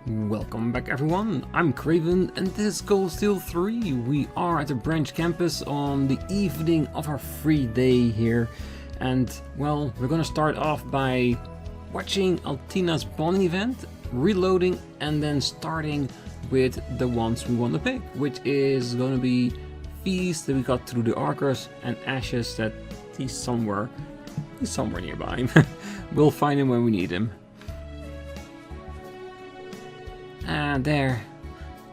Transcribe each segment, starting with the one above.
Welcome back everyone, I'm Craven and this is Cold Steel 3. We are at the Branch Campus on the evening of our free day here. And well, we're gonna start off by watching Altina's bonding event, reloading and then starting with the ones we want to pick, which is gonna be Feast that we got through the Archers and Ashes that he's somewhere nearby. We'll find him when we need him. And there,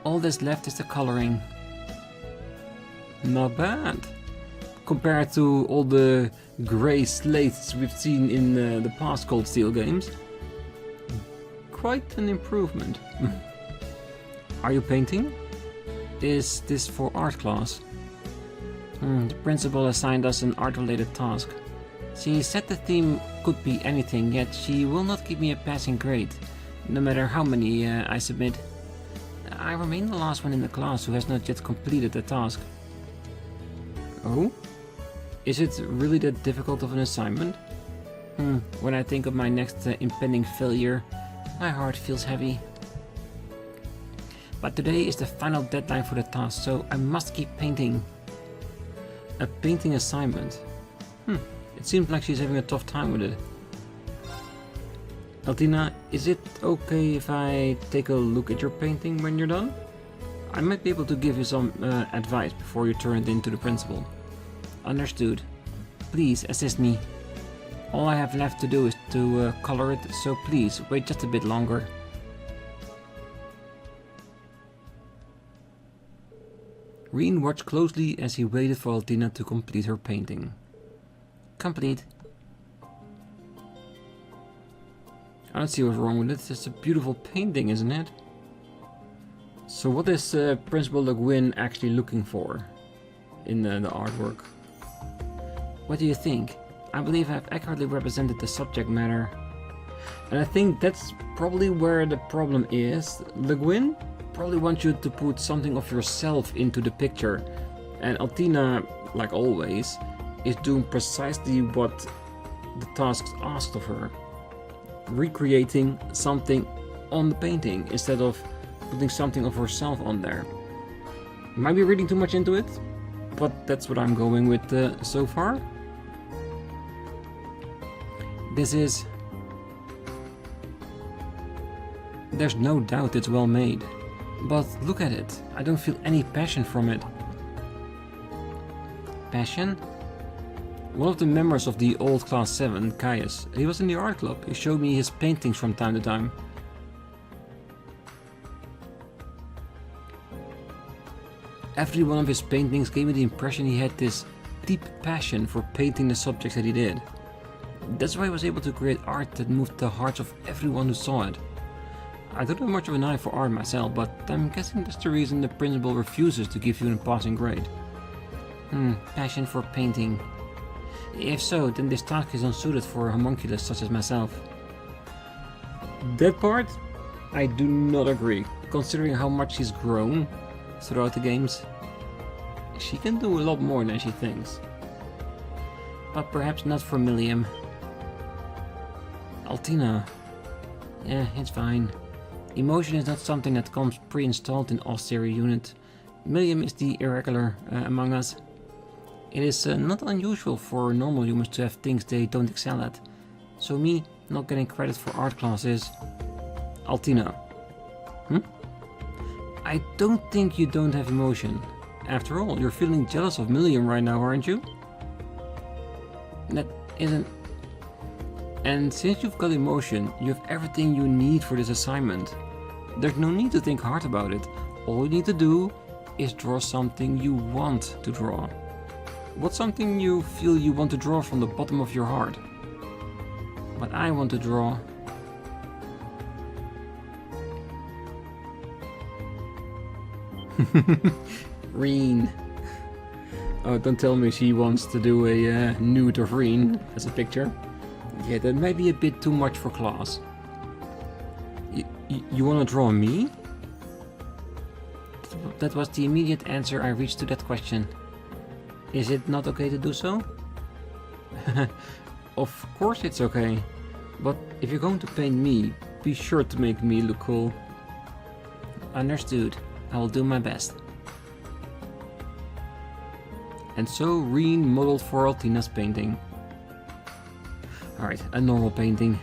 all that's left is the coloring. Not bad. Compared to all the grey slates we've seen in the past Cold Steel games. Quite an improvement. Are you painting? Is this for art class? The principal assigned us an art-related task. She said the theme could be anything, yet she will not give me a passing grade. No matter how many I submit. I remain the last one in the class who has not yet completed the task. Oh? Is it really that difficult of an assignment? When I think of my next impending failure, my heart feels heavy. But today is the final deadline for the task, so I must keep painting. A painting assignment? It seems like she's having a tough time with it. Altina, is it okay if I take a look at your painting when you're done? I might be able to give you some advice before you turn it in to the principal. Understood. Please assist me. All I have left to do is to color it, so please wait just a bit longer. Rean watched closely as he waited for Altina to complete her painting. Complete. I don't see what's wrong with it. It's a beautiful painting, isn't it? So what is Principal Le Guin actually looking for in the artwork? What do you think? I believe I've accurately represented the subject matter. And I think that's probably where the problem is. Le Guin probably wants you to put something of yourself into the picture. And Altina, like always, is doing precisely what the tasks asked of her. Recreating something on the painting instead of putting something of herself on there. Might be reading too much into it, but that's what I'm going with so far. There's no doubt it's well made, but look at it, I don't feel any passion from it. Passion? One of the members of the old Class 7, Caius, he was in the art club. He showed me his paintings from time to time. Every one of his paintings gave me the impression he had this deep passion for painting the subjects that he did. That's why he was able to create art that moved the hearts of everyone who saw it. I don't have much of an eye for art myself, but I'm guessing that's the reason the principal refuses to give you a passing grade. Passion for painting. If so, then this task is unsuited for a homunculus such as myself. That part, I do not agree. Considering how much she's grown throughout the games, she can do a lot more than she thinks. But perhaps not for Milliam. Altina. Yeah, it's fine. Emotion is not something that comes pre-installed in austere unit. Milliam is the irregular among us. It is not unusual for normal humans to have things they don't excel at. So me not getting credit for art classes. Altina. I don't think you don't have emotion. After all, you're feeling jealous of Milliam right now, aren't you? That isn't... And since you've got emotion, you have everything you need for this assignment. There's no need to think hard about it. All you need to do is draw something you want to draw. What's something you feel you want to draw from the bottom of your heart? What I want to draw. Rean. Oh, don't tell me she wants to do a nude of Rean as a picture. Yeah, that might be a bit too much for class. You want to draw me? That was the immediate answer I reached to that question. Is it not okay to do so? Of course it's okay. But if you're going to paint me, be sure to make me look cool. Understood. I will do my best. And so Rean modeled for Altina's painting. Alright, a normal painting.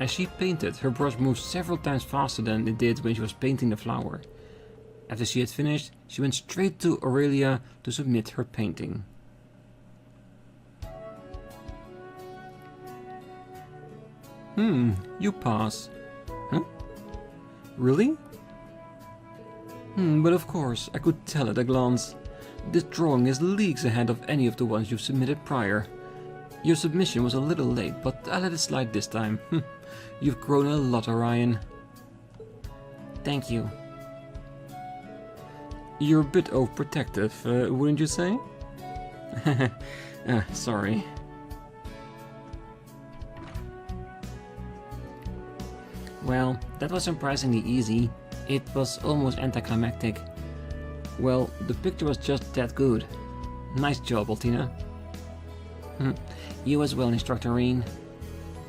As she painted, her brush moved several times faster than it did when she was painting the flower. After she had finished, she went straight to Aurelia to submit her painting. You pass. Huh? Really? But of course, I could tell at a glance. This drawing is leagues ahead of any of the ones you've submitted prior. Your submission was a little late, but I let it slide this time. You've grown a lot, Orion. Thank you. You're a bit overprotective, wouldn't you say? Sorry. Well, that was surprisingly easy. It was almost anticlimactic. Well, the picture was just that good. Nice job, Altina. You as well, Instructor Rean.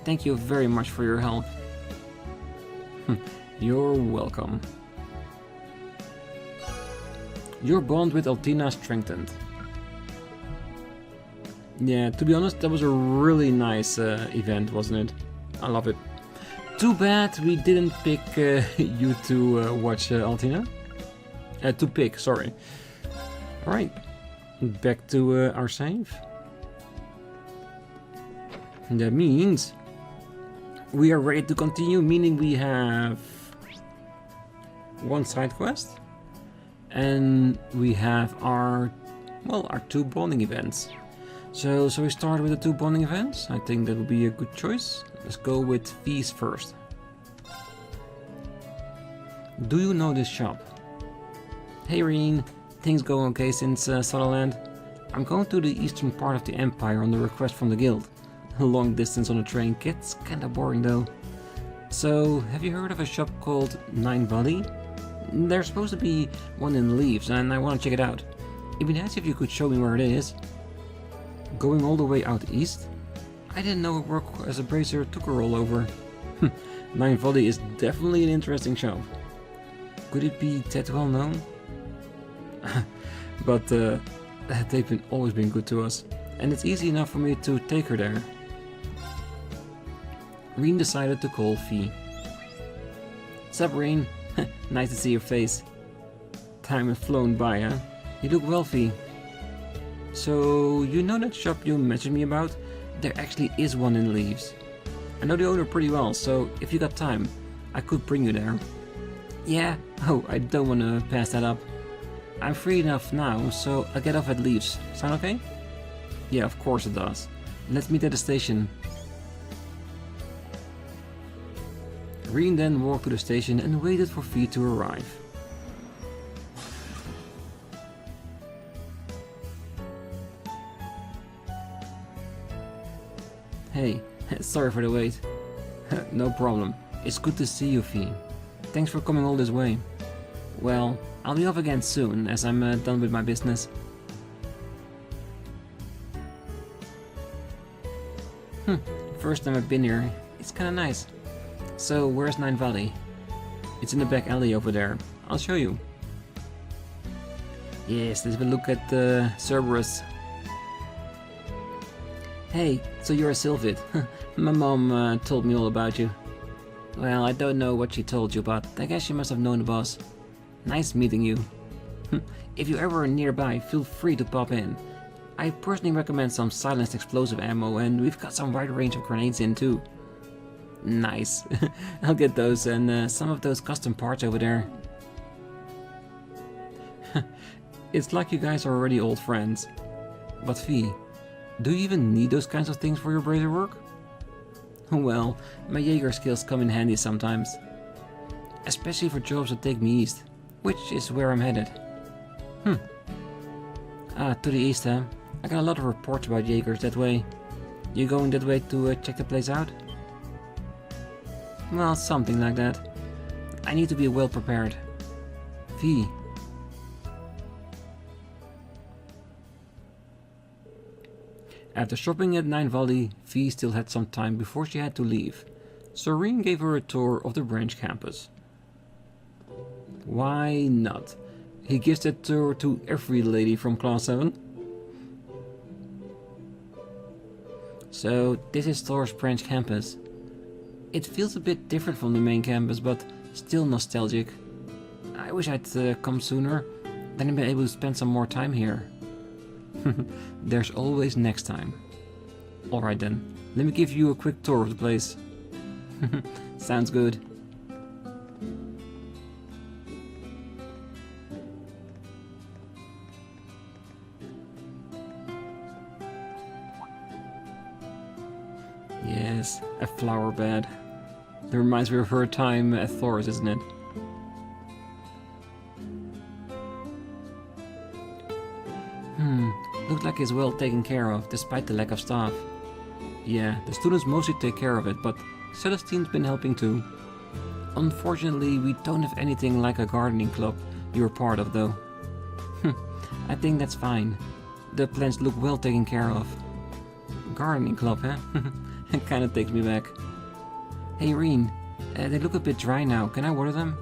Thank you very much for your help. You're welcome. Your bond with Altina strengthened. Yeah, to be honest, that was a really nice event, wasn't it? I love it. Too bad we didn't pick you to watch Altina. To pick, sorry. Alright, back to our save. That means we are ready to continue, meaning we have one side quest and we have our two bonding events. So we start with the two bonding events. I think that would be a good choice. Let's go with fees first. Do you know this shop? Hey Rean, things going okay since Sutherland? I'm going to the eastern part of the Empire on the request from the guild. A long distance on a train gets kinda boring though. So, have you heard of a shop called Nine Valley? There's supposed to be one in Leaves and I want to check it out. It'd be nice if you could show me where it is. Going all the way out east? I didn't know work as a bracer took a rollover. Nine Valley is definitely an interesting shop. Could it be that well known? But they've always been good to us, and it's easy enough for me to take her there. Rean decided to call Fee. Sup, Rean? Nice to see your face. Time has flown by, huh? You look well, Fee. So, you know that shop you mentioned me about? There actually is one in Leaves. I know the owner pretty well, so if you got time, I could bring you there. Yeah? Oh, I don't want to pass that up. I'm free enough now, so I'll get off at Leaves. Sound okay? Yeah, of course it does. Let's meet at the station. Rean then walked to the station and waited for Fee to arrive. Hey, sorry for the wait. No problem. It's good to see you, Fee. Thanks for coming all this way. Well, I'll be off again soon, as I'm done with my business. First time I've been here. It's kinda nice. So, where's Nine Valley? It's in the back alley over there. I'll show you. Yes, let's have a look at Cerberus. Hey, so you're a Sylphid. My mom told me all about you. Well, I don't know what she told you, but I guess she must have known the boss. Nice meeting you. If you're ever nearby, feel free to pop in. I personally recommend some silenced explosive ammo, and we've got some wide range of grenades in too. Nice. I'll get those and some of those custom parts over there. It's like you guys are already old friends. But Fee, do you even need those kinds of things for your brazier work? Well, my Jaeger skills come in handy sometimes. Especially for jobs that take me east, which is where I'm headed. To the east, huh? I got a lot of reports about Jaegers that way. You going that way to check the place out? Well, something like that. I need to be well prepared. Fee. After shopping at Nine Valley, Fee still had some time before she had to leave, so Rean gave her a tour of the branch campus. Why not? He gives that tour to every lady from Class 7. So, this is Thors Branch Campus. It feels a bit different from the main campus, but still nostalgic. I wish I'd come sooner, then I'd be able to spend some more time here. There's always next time. Alright then, let me give you a quick tour of the place. Sounds good. Yes, a flower bed. That reminds me of her time at Thors, isn't it? Looks like it's well taken care of, despite the lack of staff. Yeah, the students mostly take care of it, but Celestine's been helping too. Unfortunately, we don't have anything like a gardening club you're part of, though. I think that's fine. The plants look well taken care of. Gardening club, huh? It kinda takes me back. Hey Rean, they look a bit dry now. Can I water them?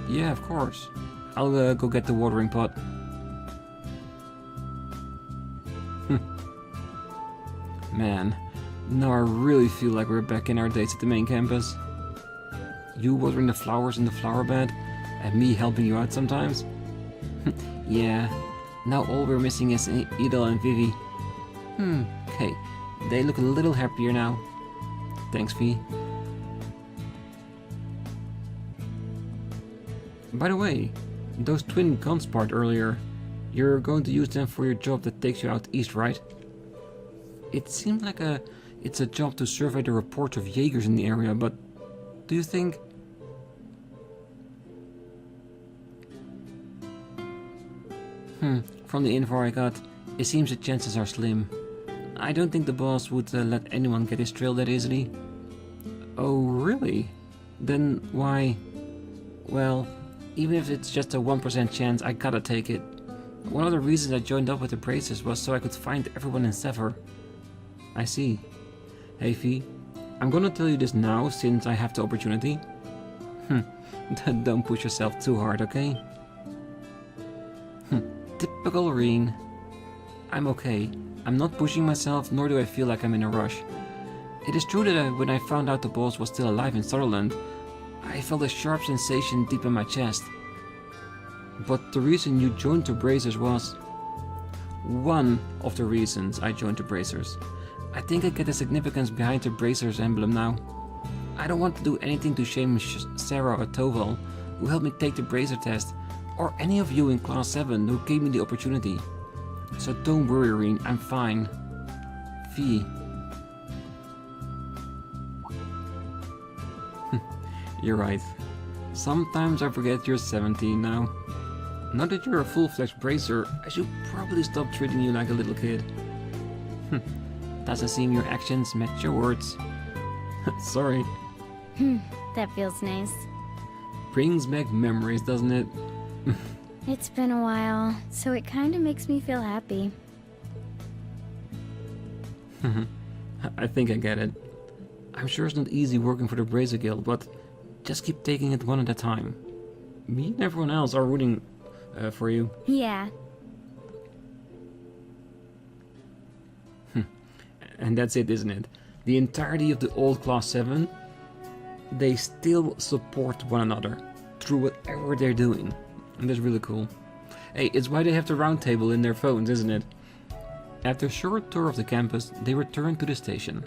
Yeah, of course. I'll go get the watering pot. Man, now I really feel like we're back in our days at the main campus. You watering the flowers in the flower bed, and me helping you out sometimes? Yeah, now all we're missing is Edel and Vivi. Okay, they look a little happier now. Thanks, Fee. By the way, those twin guns part earlier, you're going to use them for your job that takes you out east, right? It seems like it's a job to survey the reports of Jaegers in the area, but do you think... From the info I got, it seems the chances are slim. I don't think the boss would let anyone get his trail that easily. Oh, really? Then why... Well, even if it's just a 1% chance, I gotta take it. One of the reasons I joined up with the Bracers was so I could find everyone in Sever. I see. Hey Fee, I'm gonna tell you this now since I have the opportunity. Don't push yourself too hard, okay? Typical Rean. I'm okay. I'm not pushing myself, nor do I feel like I'm in a rush. It is true that when I found out the boss was still alive in Sutherland, I felt a sharp sensation deep in my chest. But the reason you joined the Bracers was... one of the reasons I joined the Bracers. I think I get the significance behind the Bracers emblem now. I don't want to do anything to shame Sarah or Toval, who helped me take the Bracer test, or any of you in Class 7 who gave me the opportunity. So don't worry, Rean, I'm fine. Fee. You're right. Sometimes I forget you're 17 now. Now that you're a full-fledged Bracer, I should probably stop treating you like a little kid. Doesn't seem your actions match your words. Sorry. That feels nice. Brings back memories, doesn't it? It's been a while, so it kinda makes me feel happy. I think I get it. I'm sure it's not easy working for the Bracer Guild, but just keep taking it one at a time. Me and everyone else are rooting for you. Yeah. And that's it, isn't it? The entirety of the old Class 7, they still support one another through whatever they're doing. And that's really cool. Hey, it's why they have the round table in their phones, isn't it? After a short tour of the campus, they returned to the station.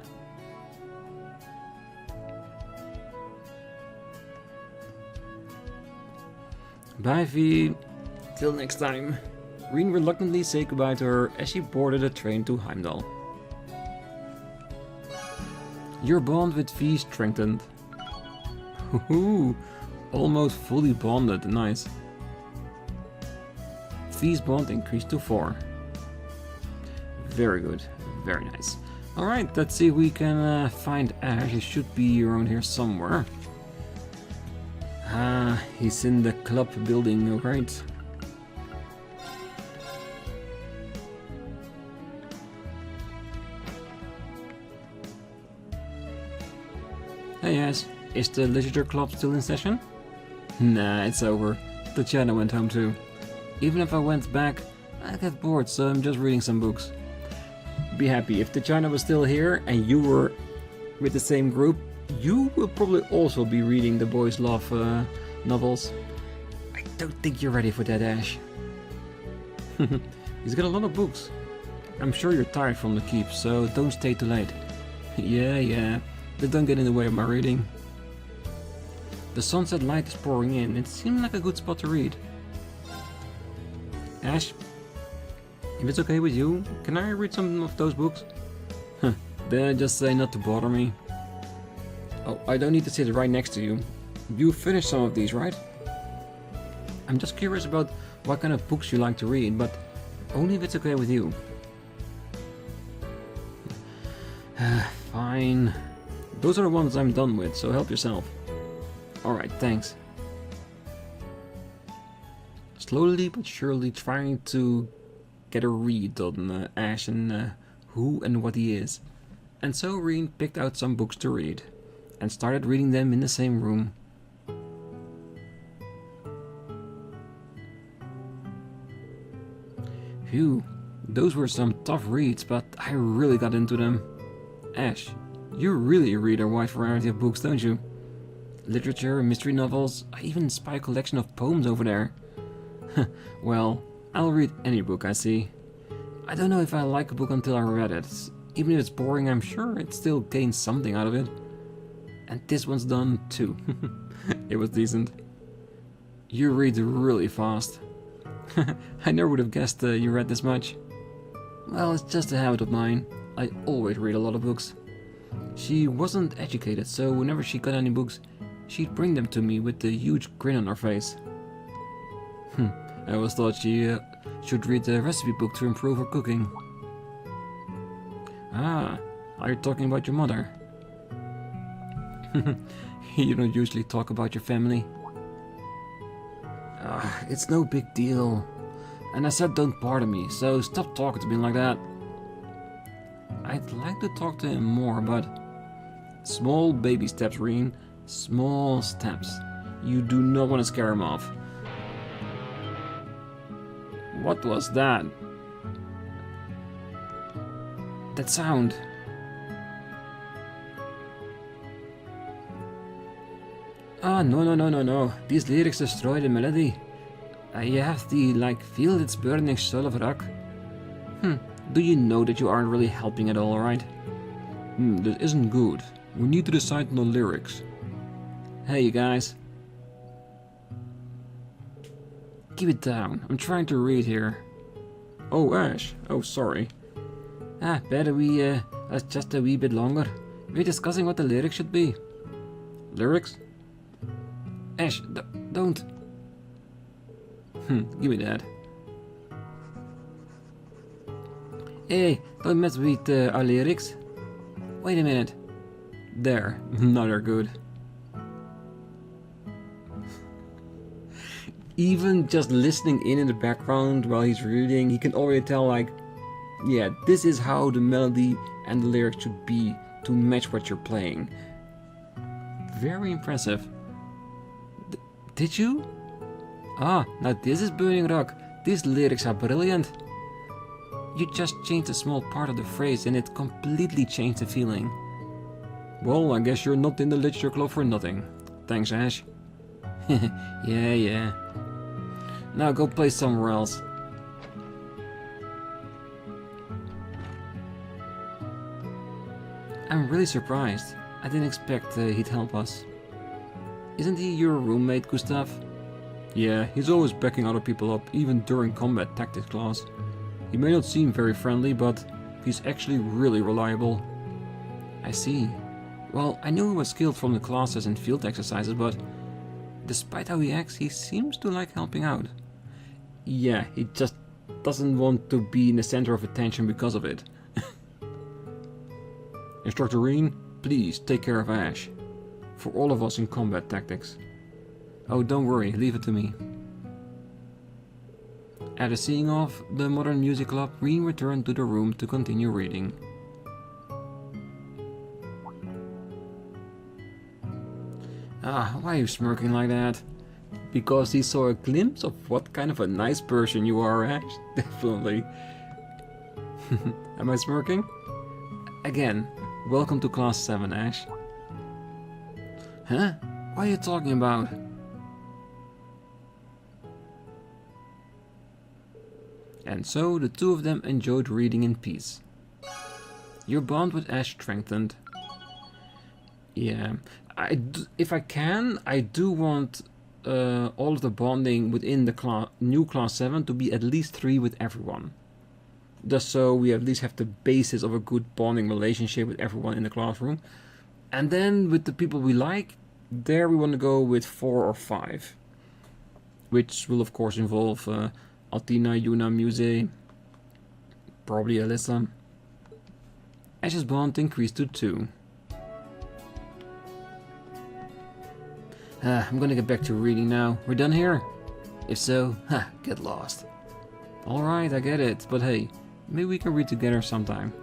Bye, Fee. Till next time. Rean reluctantly said goodbye to her as she boarded a train to Heimdall. Your bond with Fee strengthened. Woohoo! Almost fully bonded, nice. Fee's bond increased to 4. Very good, very nice. Alright, let's see if we can find Ash. He should be around here somewhere. Ah, he's in the club building, right? Hey Ash, is the literature club still in session? Nah, it's over. Tatiana went home too. Even if I went back, I get bored, so I'm just reading some books. Be happy, if Tatiana was still here and you were with the same group, you will probably also be reading the boys' love novels. I don't think you're ready for that, Ash. He's got a lot of books. I'm sure you're tired from the keep, so don't stay too late. Yeah, but don't get in the way of my reading. The sunset light is pouring in. It seemed like a good spot to read. Ash, if it's okay with you, can I read some of those books? Then just say not to bother me. Oh, I don't need to sit right next to you. You finished some of these, right? I'm just curious about what kind of books you like to read, but only if it's okay with you. Fine. Those are the ones I'm done with, so help yourself. Alright, thanks. Slowly but surely trying to get a read on Ash and who and what he is. And so Rean picked out some books to read, and started reading them in the same room. Phew, those were some tough reads, but I really got into them. Ash, you really read a wide variety of books, don't you? Literature, mystery novels, I even spy a collection of poems over there. Well, I'll read any book I see. I don't know if I like a book until I read it. Even if it's boring, I'm sure it still gains something out of it. And this one's done too. It was decent. You read really fast. I never would have guessed you read this much. Well, it's just a habit of mine. I always read a lot of books. She wasn't educated, so whenever she got any books, she'd bring them to me with a huge grin on her face. I always thought she should read a recipe book to improve her cooking. Ah, are you talking about your mother? You don't usually talk about your family. It's no big deal. And I said don't bother me, so stop talking to me like that. I'd like to talk to him more, but... Small baby steps, Rean. Small steps. You do not want to scare him off. What was that? That sound. Ah, no. These lyrics destroy the melody. You have to, feel its burning soul of rock. Do you know that you aren't really helping at all, right? That isn't good. We need to decide on the lyrics. Hey, you guys. Keep it down. I'm trying to read here. Oh, Ash. Oh, sorry. Better we, just a wee bit longer. We're discussing what the lyrics should be. Lyrics? Ash, don't. Give me that. Hey, don't mess with our lyrics. Wait a minute. There, now they're good. Even just listening in the background while he's reading, he can already tell, yeah, this is how the melody and the lyrics should be to match what you're playing. Very impressive. Did you? Now this is Burning Rock. These lyrics are brilliant. You just changed a small part of the phrase and it completely changed the feeling. Well, I guess you're not in the literature club for nothing. Thanks, Ash. Yeah. Now go play somewhere else. I'm really surprised. I didn't expect he'd help us. Isn't he your roommate, Gustav? Yeah, he's always backing other people up, even during combat tactics class. He may not seem very friendly, but he's actually really reliable. I see. Well, I knew he was skilled from the classes and field exercises, but despite how he acts, he seems to like helping out. Yeah, he just doesn't want to be in the center of attention because of it. Instructor Rean, please take care of Ash. For all of us in combat tactics. Oh, don't worry, leave it to me. After seeing off the Modern Music Club, Rean returned to the room to continue reading. Ah, why are you smirking like that? Because he saw a glimpse of what kind of a nice person you are, Ash? Definitely. Am I smirking? Again, welcome to Class 7, Ash. Huh? What are you talking about? And so the two of them enjoyed reading in peace. Your bond with Ash strengthened. Yeah, if I can, I do want all of the bonding within the new Class 7 to be at least 3 with everyone. Just so we at least have the basis of a good bonding relationship with everyone in the classroom. And then with the people we like, there we want to go with 4 or 5. Which will of course involve Altina, Yuna, Muse, probably Alyssa. Ash's bond increased to 2. I'm gonna get back to reading now. We're done here? If so, get lost. Alright, I get it, but hey, maybe we can read together sometime.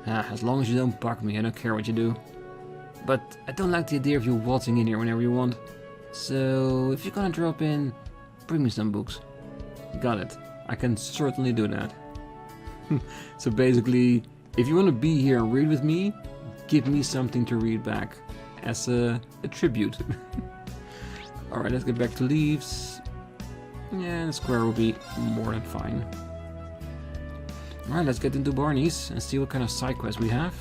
As long as you don't bug me, I don't care what you do. But I don't like the idea of you waltzing in here whenever you want. So, if you're gonna drop in, bring me some books. Got it. I can certainly do that. So basically, if you want to be here and read with me, give me something to read back. As a tribute. Alright, let's get back to leaves. Yeah, the square will be more than fine. Alright, let's get into Barney's and see what kind of side quests we have.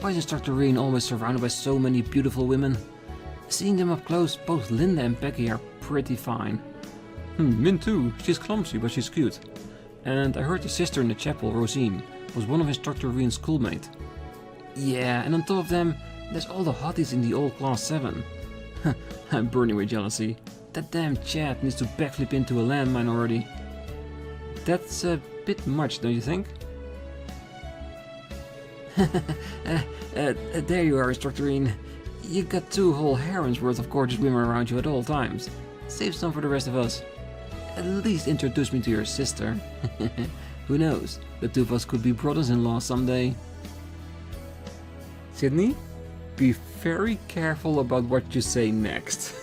Why is Instructor Rean always surrounded by so many beautiful women? Seeing them up close, both Linda and Becky are pretty fine. Min too. She's clumsy, but she's cute. And I heard your sister in the chapel, Rosine, was one of Instructor Rean's schoolmates. Yeah, and on top of them, there's all the hotties in the old Class 7. I'm burning with jealousy. That damn Chad needs to backflip into a landmine already. That's a bit much, don't you think? There you are, Instructor Rean. You got 2 whole harems worth of gorgeous women around you at all times. Save some for the rest of us. At least introduce me to your sister. Who knows, the 2 of us could be brothers-in-law someday. Sydney, be very careful about what you say next.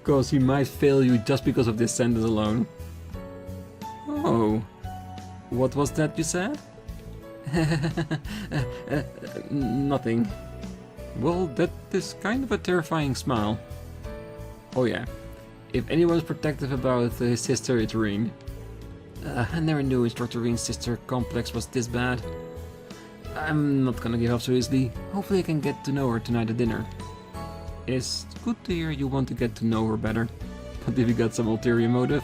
Cause he might fail you just because of this sentence alone. Oh, what was that you said? Nothing. Well, that is kind of a terrifying smile. Oh yeah, if anyone's protective about his sister, it's Rean. I never knew Instructor Rean's sister complex was this bad. I'm not gonna give up so easily. Hopefully I can get to know her tonight at dinner. It's good to hear you want to get to know her better. But if you got some ulterior motive,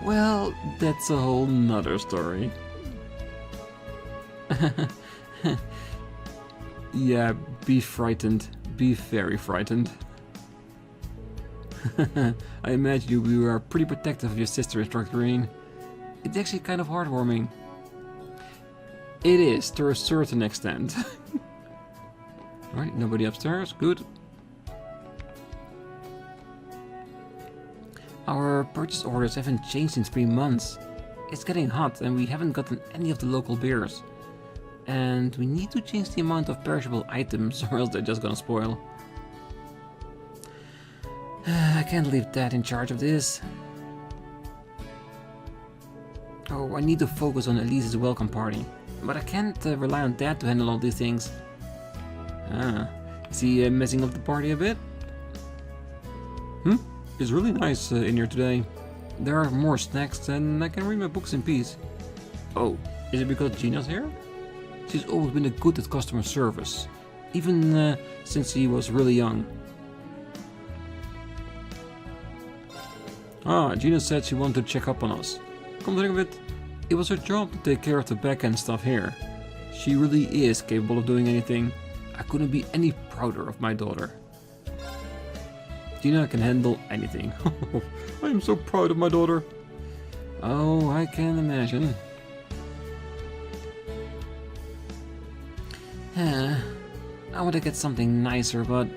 well, that's a whole nother story. Yeah, be frightened. Be very frightened. I imagine you are pretty protective of your sister, Instructor Rean. It's actually kind of heartwarming. It is, to a certain extent. Alright, nobody upstairs, good. Our purchase orders haven't changed in 3 months. It's getting hot and we haven't gotten any of the local beers. And we need to change the amount of perishable items or else they're just gonna spoil. I can't leave Dad in charge of this. Oh, I need to focus on Elise's welcome party. But I can't rely on Dad to handle all these things. Is he messing up the party a bit? It's really nice in here today. There are more snacks and I can read my books in peace. Oh, is it because Gina's here? She's always been good at customer service. Even since he was really young. Gina said she wanted to check up on us. Come to think of it, it was her job to take care of the back-end stuff here. She really is capable of doing anything. I couldn't be any prouder of my daughter. Gina can handle anything. I am so proud of my daughter. Oh, I can imagine. I want to get something nicer, but...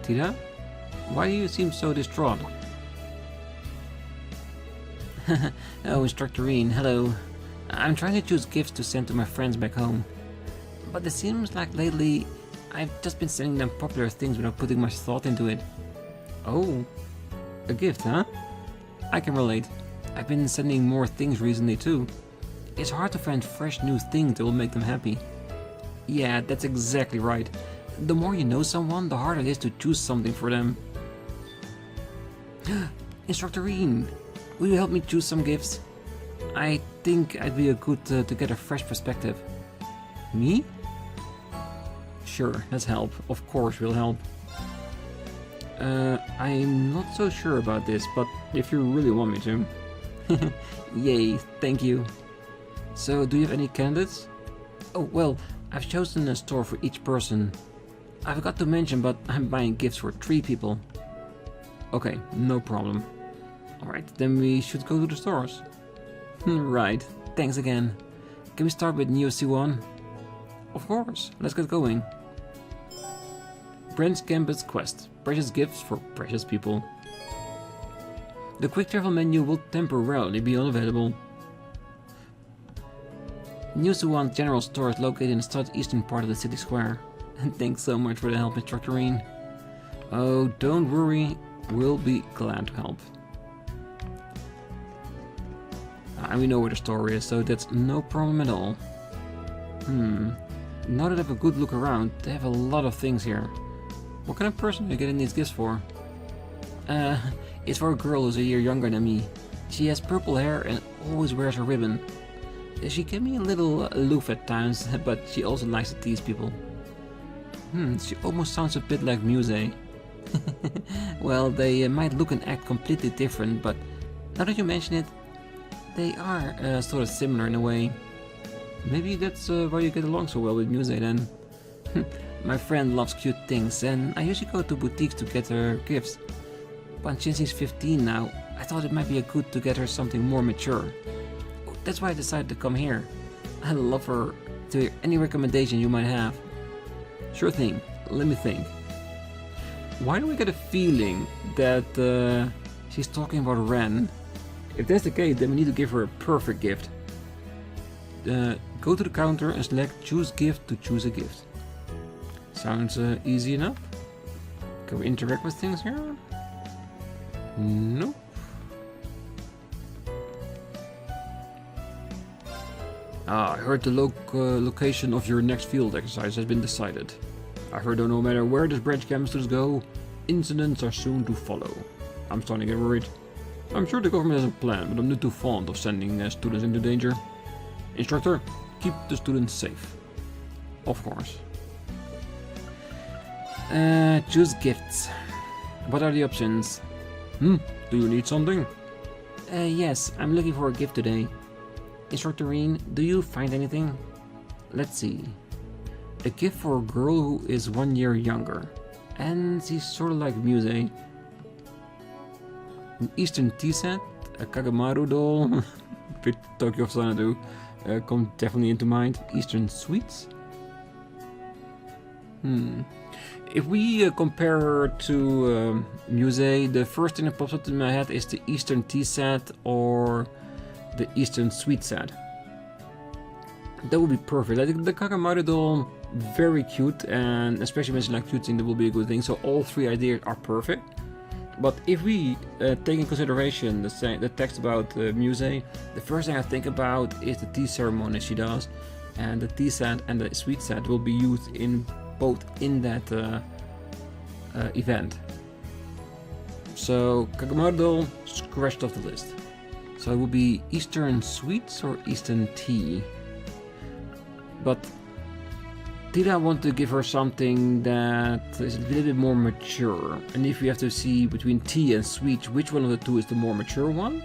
Tita? Why do you seem so distraught? Oh, Instructor Rean, hello. I'm trying to choose gifts to send to my friends back home. But it seems like lately I've just been sending them popular things without putting much thought into it. Oh, a gift, huh? I can relate. I've been sending more things recently too. It's hard to find fresh new things that will make them happy. Yeah, that's exactly right. The more you know someone, the harder it is to choose something for them. Instructor Rean, will you help me choose some gifts? I think I'd be a good to get a fresh perspective. Me? Sure, let's help. Of course we'll help. I'm not so sure about this, but if you really want me to. Yay, thank you. So, do you have any candidates? Oh, well, I've chosen a store for each person. I forgot to mention, but I'm buying gifts for 3 people. Okay, no problem. Alright, then we should go to the stores. Right, thanks again. Can we start with Neo C1? Of course, let's get going. Branch Campus Quest. Precious gifts for precious people. The quick travel menu will temporarily be unavailable. Neo C1 General Store is located in the southeastern part of the city square. And thanks so much for the help, Instructor Rean. Oh, don't worry, we'll be glad to help. We know where the store is, so that's no problem at all. Now that I have a good look around, they have a lot of things here. What kind of person are you getting these gifts for? It's for a girl who's a year younger than me. She has purple hair and always wears a ribbon. She can be a little aloof at times, but she also likes to tease people. She almost sounds a bit like Muse. Well, they might look and act completely different, but now that you mention it, they are sort of similar in a way. Maybe that's why you get along so well with Muse then. My friend loves cute things, and I usually go to boutiques to get her gifts. But since she's 15 now, I thought it might be good to get her something more mature. That's why I decided to come here. I'd love her to hear any recommendation you might have. Sure thing, let me think. Why do I get a feeling that she's talking about Ren? If that's the case, then we need to give her a perfect gift. Go to the counter and select choose gift to choose a gift. Sounds easy enough. Can we interact with things here? Nope. I heard the location of your next field exercise has been decided. I heard that no matter where this branch campus goes, incidents are soon to follow. I'm starting to get worried. I'm sure the government has a plan, but I'm not too fond of sending students into danger. Instructor, keep the students safe. Of course. Choose gifts. What are the options? Do you need something? Yes, I'm looking for a gift today. Instructor Rean, do you find anything? Let's see. A gift for a girl who is 1 year younger. And she's sort of like Muse. An Eastern tea set, a Kagamaru doll, with Tokyo Sanadu, come definitely into mind. Eastern sweets? If we compare her to Muse, the first thing that pops up in my head is the Eastern tea set or the Eastern sweet set. That would be perfect. Like the Kagamaru doll, very cute, and especially when she likes cute things, that will be a good thing. So all 3 ideas are perfect. But if we take in consideration the text about Muse, the first thing I think about is the tea ceremony she does, and the tea set and the sweet set will be used in both in that event. So Kagamaru doll scratched off the list. So it would be Eastern sweets or Eastern tea. But did I want to give her something that is a little bit more mature? And if we have to see between tea and sweet, which one of the two is the more mature one?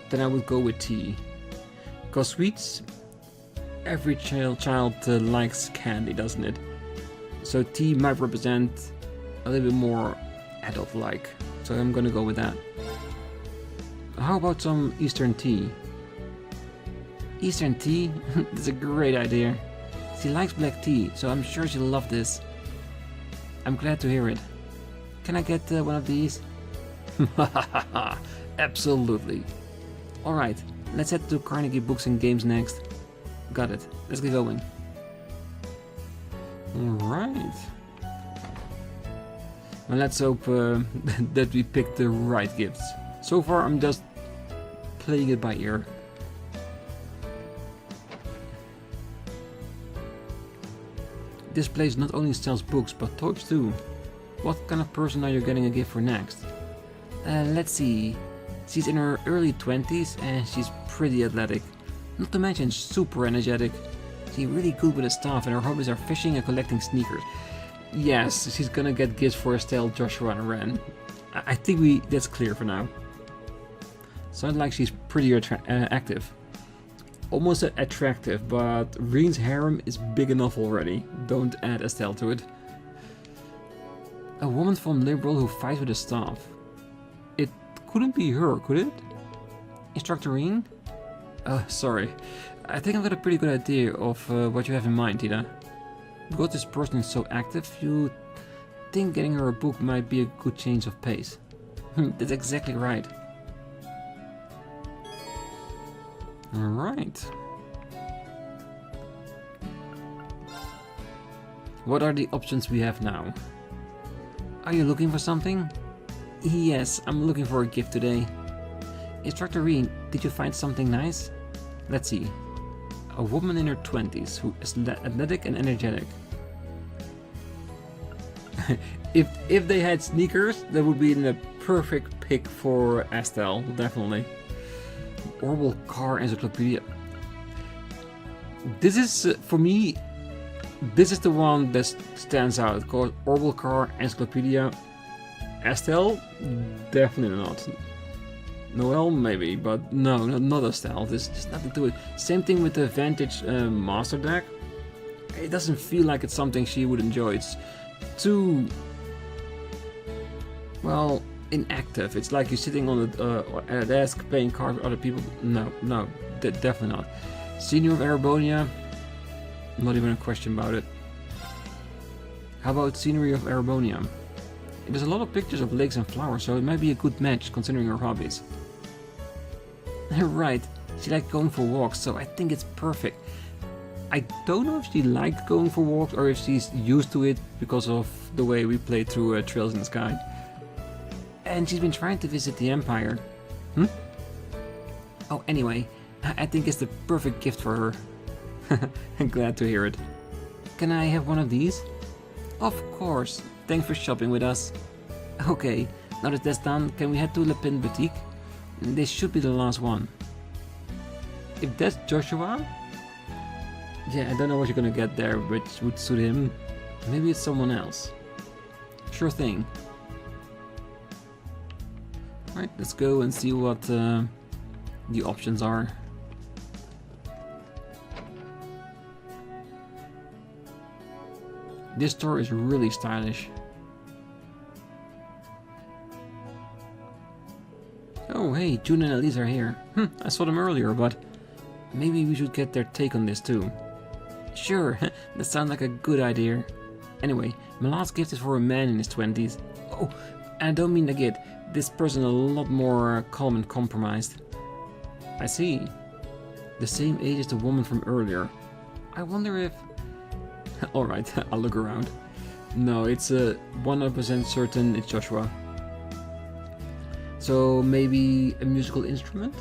Then I would go with tea. Because sweets, every child likes candy, doesn't it? So tea might represent a little bit more adult-like. So I'm gonna go with that. How about some Eastern tea? Eastern tea? That's a great idea. She likes black tea, so I'm sure she'll love this. I'm glad to hear it. Can I get one of these? Absolutely. Alright, Let's head to Carnegie Books and Games next. Got it. Let's get going. Alright. Well, let's hope that we picked the right gifts. So far, I'm just playing it by ear. This place not only sells books, but toys too. What kind of person are you getting a gift for next? Let's see. She's in her early 20s and she's pretty athletic. Not to mention super energetic. She's really good with the stuff and her hobbies are fishing and collecting sneakers. Yes, she's gonna get gifts for Estelle, Joshua and Ren. I think that's clear for now. Sounds like she's pretty active. Almost attractive, but Rean's harem is big enough already. Don't add Estelle to it. A woman from Liberal who fights with a staff. It couldn't be her, could it? Instructor Rean? Sorry. I think I've got a pretty good idea of what you have in mind, Tita. Because this person is so active, you think getting her a book might be a good change of pace. That's exactly right. Alright. What are the options we have now? Are you looking for something? Yes, I'm looking for a gift today. Instructor Rean, did you find something nice? Let's see. A woman in her 20s who is athletic and energetic. if they had sneakers, that would be the perfect pick for Estelle, definitely. Orbital Car Encyclopedia. This is, for me, this is the one that stands out. Called Orbital Car Encyclopedia. Estelle? Definitely not. Noelle, maybe, but no, not Estelle. There's just nothing to it. Same thing with the Vantage Master deck. It doesn't feel like it's something she would enjoy. It's too, well, inactive. It's like you're sitting on at a desk playing cards with other people. No, definitely not. Senior of Erebonian, not even a question about it. How about Scenery of Erebonian? There's a lot of pictures of lakes and flowers, so it might be a good match considering her hobbies. Right, she liked going for walks, so I think it's perfect. I don't know if she liked going for walks or if she's used to it because of the way we played through Trails in the Sky. And she's been trying to visit the Empire. Oh, anyway, I think it's the perfect gift for her. I'm glad to hear it. Can I have one of these? Of course. Thanks for shopping with us. Okay, now that that's done, can we head to Le Pin Boutique? This should be the last one. If that's Joshua? Yeah, I don't know what you're gonna get there, which would suit him. Maybe it's someone else. Sure thing. Alright, let's go and see what the options are. This store is really stylish. Oh hey, June and Elise are here. I saw them earlier, but maybe we should get their take on this too. Sure, that sounds like a good idea. Anyway, my last gift is for a man in his 20s. Oh, and I don't mean the kid. This person a lot more calm and compromised. I see. The same age as the woman from earlier. I wonder if... Alright, I'll look around. No, it's 100% certain it's Joshua. So maybe a musical instrument?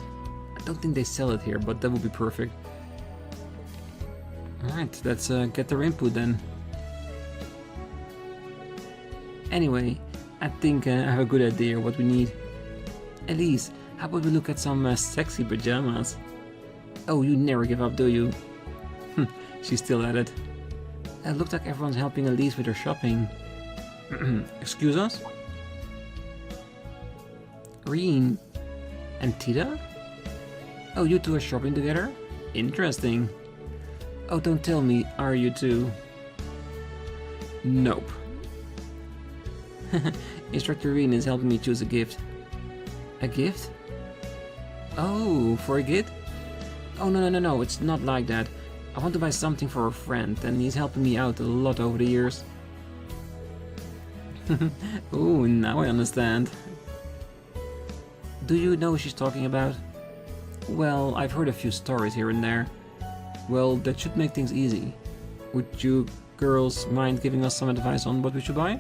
I don't think they sell it here, but that would be perfect. Alright, let's get their input then. Anyway, I think I have a good idea what we need. Elise, how about we look at some sexy pajamas? Oh, you never give up, do you? She's still at it. It looks like everyone's helping Elise with her shopping. Excuse us? Rean and Tita? Oh, you two are shopping together? Interesting. Oh, don't tell me, are you two? Nope. Instructor Rean is helping me choose a gift. A gift? Oh, for a kid? Oh, no, it's not like that. I want to buy something for a friend, and he's helping me out a lot over the years. Oh, now I understand. Do you know what she's talking about? Well, I've heard a few stories here and there. Well, that should make things easy. Would you girls mind giving us some advice on what we should buy?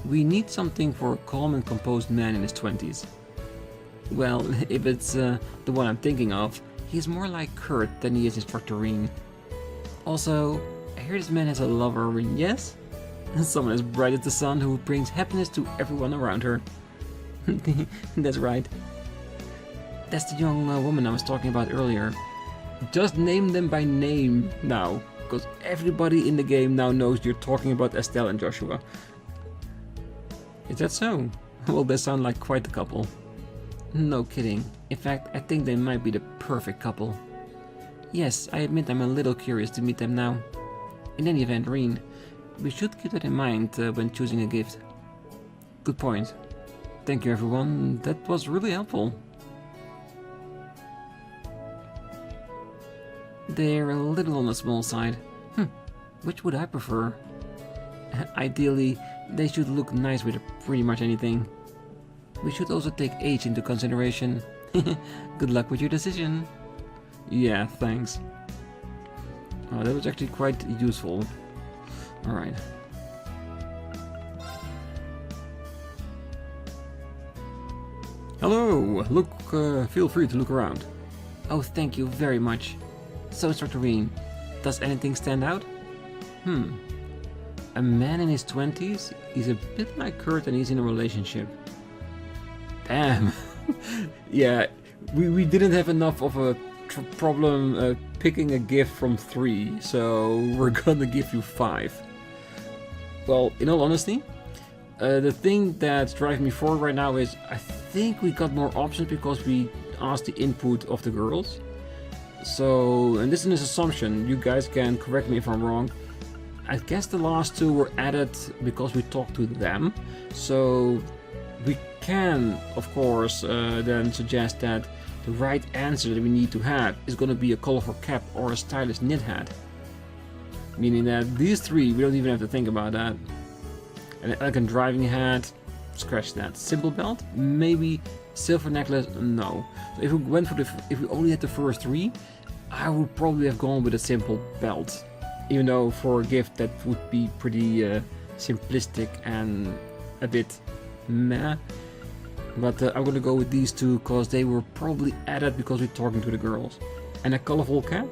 We need something for a calm and composed man in his 20s. Well, if it's the one I'm thinking of, he's more like Kurt than he is Instructor Rean. Also, I hear this man has a lover, yes? Someone as bright as the sun who brings happiness to everyone around her. That's right. That's the young woman I was talking about earlier. Just name them by name now, because everybody in the game now knows you're talking about Estelle and Joshua. Is that so? Well, they sound like quite a couple. No kidding. In fact, I think they might be the perfect couple. Yes, I admit I'm a little curious to meet them now. In any event, Rean, we should keep that in mind when choosing a gift. Good point. Thank you, everyone. That was really helpful. They're a little on the small side. Which would I prefer? Ideally, they should look nice with pretty much anything. We should also take age into consideration. Good luck with your decision. Yeah, thanks. Oh, that was actually quite useful. Alright. Hello! Look, feel free to look around. Oh, thank you very much. So, Instructor Rean, does anything stand out? A man in his 20s? He's a bit like Kurt and he's in a relationship. Damn. Yeah, we didn't have enough of a problem picking a gift from 3, so we're gonna give you 5. Well, in all honesty, the thing that's driving me forward right now is I think we got more options because we asked the input of the girls. So, and this is an assumption, you guys can correct me if I'm wrong. I guess the last 2 were added because we talked to them, so we can, of course, then suggest that the right answer that we need to have is going to be a colorful cap or a stylish knit hat. Meaning that these 3, we don't even have to think about that. An elegant driving hat, scratch that. Simple belt, maybe. Silver necklace, no. So if we went for if we only had the first 3, I would probably have gone with a simple belt. Even though for a gift that would be pretty simplistic and a bit meh. But I'm gonna go with these 2 because they were probably added because we're talking to the girls. And a colorful cap?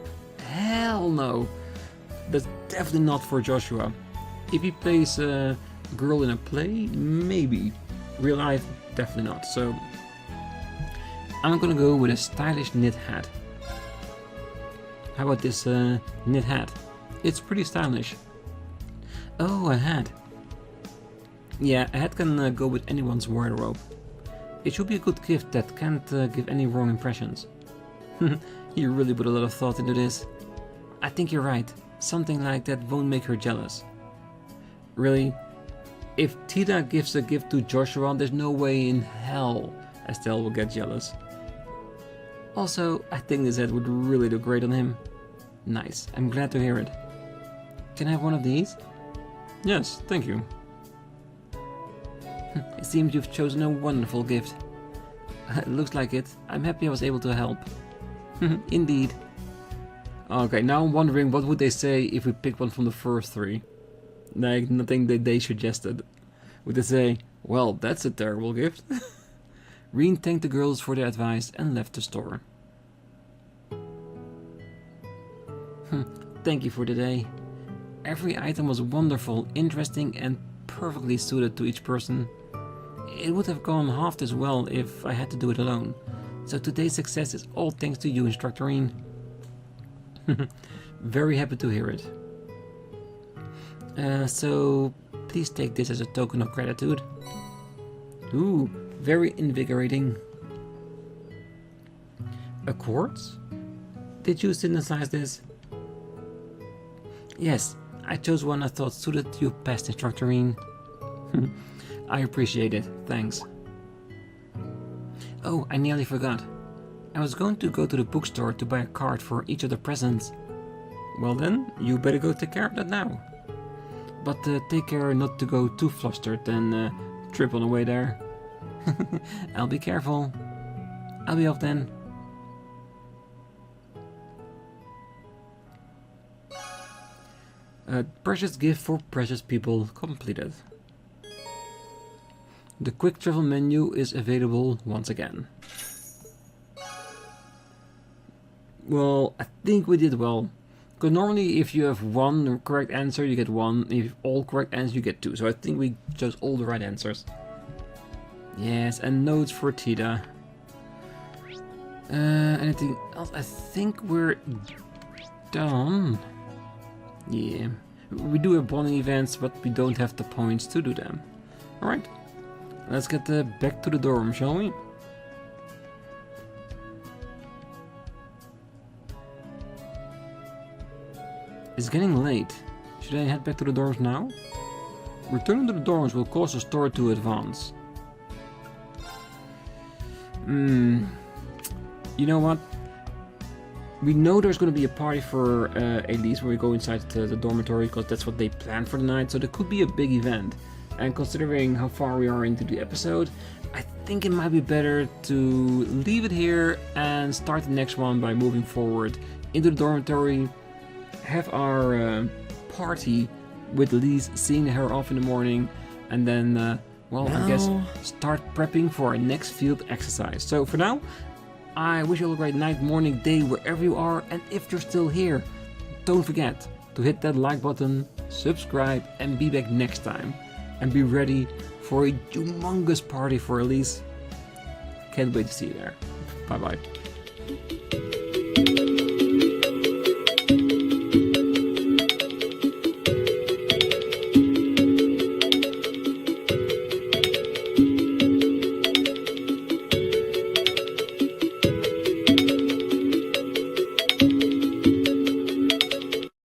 Hell no! That's definitely not for Joshua. If he plays a girl in a play, maybe. Real life, definitely not. So I'm gonna go with a stylish knit hat. How about this knit hat? It's pretty stylish. Oh, a hat. Yeah, a hat can go with anyone's wardrobe. It should be a good gift that can't give any wrong impressions. You really put a lot of thought into this. I think you're right. Something like that won't make her jealous. Really? If Tita gives a gift to Joshua, there's no way in hell Estelle will get jealous. Also, I think this hat would really look great on him. Nice, I'm glad to hear it. Can I have one of these? Yes, thank you. It seems you've chosen a wonderful gift. It looks like it. I'm happy I was able to help. Indeed. Okay, now I'm wondering what would they say if we picked one from the first 3? Like, nothing that they suggested. Would they say, well, that's a terrible gift? Rean thanked the girls for their advice and left the store. Thank you for today. Every item was wonderful, interesting and perfectly suited to each person. It would have gone half as well if I had to do it alone. So today's success is all thanks to you, Instructor Rean. Very happy to hear it. So please take this as a token of gratitude. Ooh, very invigorating. A quartz? Did you synthesize this? Yes, I chose one I thought suited you best, Instructor Rean. I appreciate it, thanks. Oh, I nearly forgot. I was going to go to the bookstore to buy a card for each of the presents. Well then, you better go take care of that now. But take care not to go too flustered and trip on the way there. I'll be careful. I'll be off then. Precious gift for precious people completed. The quick travel menu is available once again. Well, I think we did well. Because normally if you have one correct answer, you get 1. If you have all correct answers, you get 2. So I think we chose all the right answers. Yes, and notes for Tita. Anything else? I think we're done. Yeah. We do have bonding events, but we don't have the points to do them. Alright. Let's get back to the dorm, shall we? It's getting late. Should I head back to the dorms now? Returning to the dorms will cause the story to advance. You know what? We know there's going to be a party for Elise when we go inside the dormitory, because that's what they planned for the night, so there could be a big event. And considering how far we are into the episode, I think it might be better to leave it here and start the next one by moving forward into the dormitory, have our party with Elise, seeing her off in the morning, and then, well, I guess start prepping for our next field exercise. So for now, I wish you all a great night, morning, day, wherever you are, and if you're still here, don't forget to hit that like button, subscribe, and be back next time. And be ready for a humongous party for Elise. Can't wait to see you there. Bye bye.